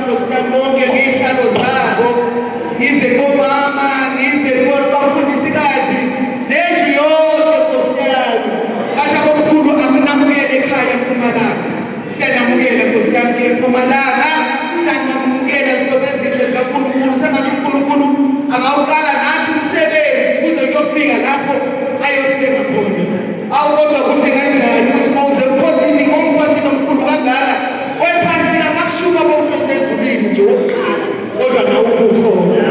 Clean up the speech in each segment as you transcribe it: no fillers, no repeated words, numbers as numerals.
bonke ngey'hlalo zabo, ngize kobaba, ngize kubafundisikazi, nendlu yonke Nkosi yami. Kanti abomkhulu namukele ekhaya eMpumalanga. Siyanamukela Nkosi yami eMpumalanga, siyanamukela sizobe ezinhle zikaNkulunkulu. Sengathi uNkulunkulu angawuqala nathi umsebenzi kuze kuyofika lapho ayosibeka khona. Awu kodwa kuhle kanjani ukuthi uma uze emkhosini omkhulu kangaka, wephasika ngakushuka bonke osezulwini nje wokuqala, kodwa nawe ukukhona.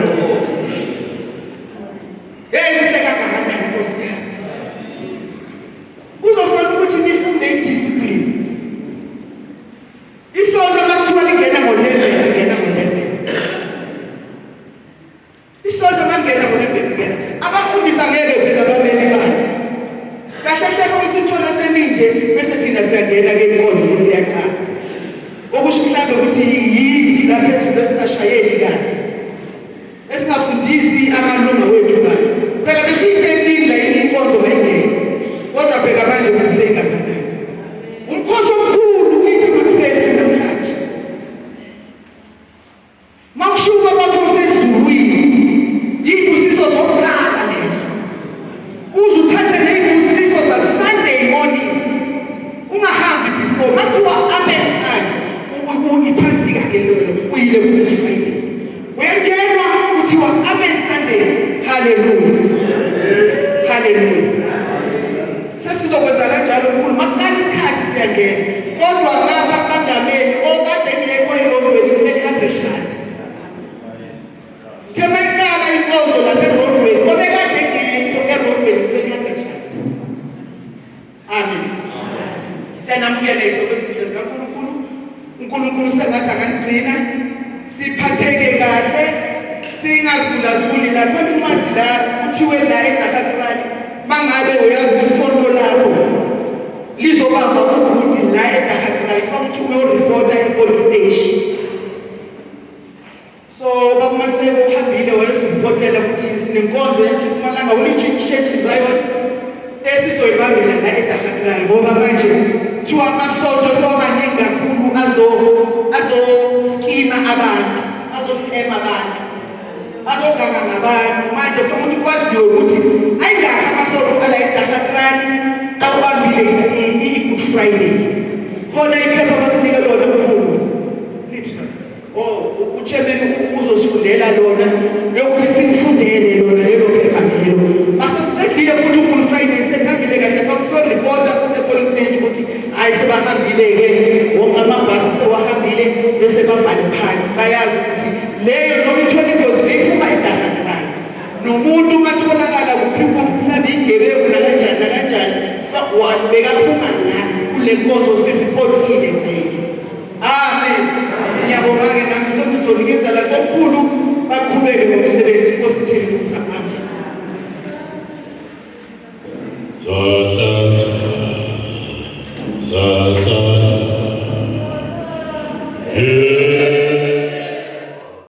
Hey, kuhle kangakanani Nkosi yami. Kuzofanele ukuthi nifunde idiscipline. Isonto makuthiwa lingena ngo-11 lingena ngo-11. Isonto makungena ngo-11 lingena. Abafundisi angeke phela bamele bantu. Kahle hle futhi nithola seninje bese thina siyangena-ke inkonzo lesiyaqala. Okusho mhlawumbe ukuthi yithi la phezulu esingashayeli kahle, esingafundisi amalunga wethu kahle. Phela besiyi-13 la yini inkonzo bayingena, kodwa bheka manje ukuthi seyingakanani. Umkhosi omkhulu kithi maKristu namhlanje. Mawushuka bathi usezulwini, iy'busiso zokuqala lezo. Uze uthathe ney'busiso za-Sunday morning, ungahambi before. Mathiwa amen khanya, iphasika-ke lolo, uyile ku-Good Friday. Uyangenwa kuthiwa amen Sunday, hallelujah, hallelujah. Sesizokwenza kanjalo mkhulu, makuqala isikhathi siyangena. Kodwa ngapha kubangameli okade ngiyekho erondweni ngithe 100 rand. Thema iqala inkonzo lapha erondweni, obekade ngiyekho erondweni ngithe 100 rand. Amen. Siyanamukela izobe ezinhle zikaNkulunkulu. uNkulunkulu sengathi angangigcina siphatheke kahle, singazulazuli lapho incwadi la kuthiwe la eGalatia, mangabe uyazi ukuthi isonto lakho lizobamba ukuthi la eGalatia ifuna ukuthi uyoripota e-police station. So bakumaseko uhambile wayesiripotela ukuthi sinenkonzo esiMpumalanga ulichurch Zion esizoyibambela la eGalatia, ngoba manje kuthiwa amasonto sewamaningi kakhulu azoskima abantu, azoskema abantu, azoganga ngabantu. Manje kufanele ukuthi kwaziwe ukuthi ayingakho amasonto ala eGalatia awubambile i-Good Friday. Khona iphepha abasinika lona mkhulu. Uchemeni uzosifundela lona lokuthi sikufundele lona lelo phepha lelo. Masesicedile futhi uGood Friday sekuhambile kahle fasiripota futhi e-police station ukuthi hayi sebahambile-ke wonke amabhasi sewahambile bese babhale phansi. Bayazi ukuthi leyo noma ithola ingozi beyiphuma eGalatia. Nomuntu ungatholakala kuphi kuphi mhlawumbe igebeku nakanjani bekaphuma la kule nkonzo siripotile vele. Amen. Ngiyabonga-ke nami sokuzonikezela kokhulu baqhubeke ngomsebenzi Nkosi.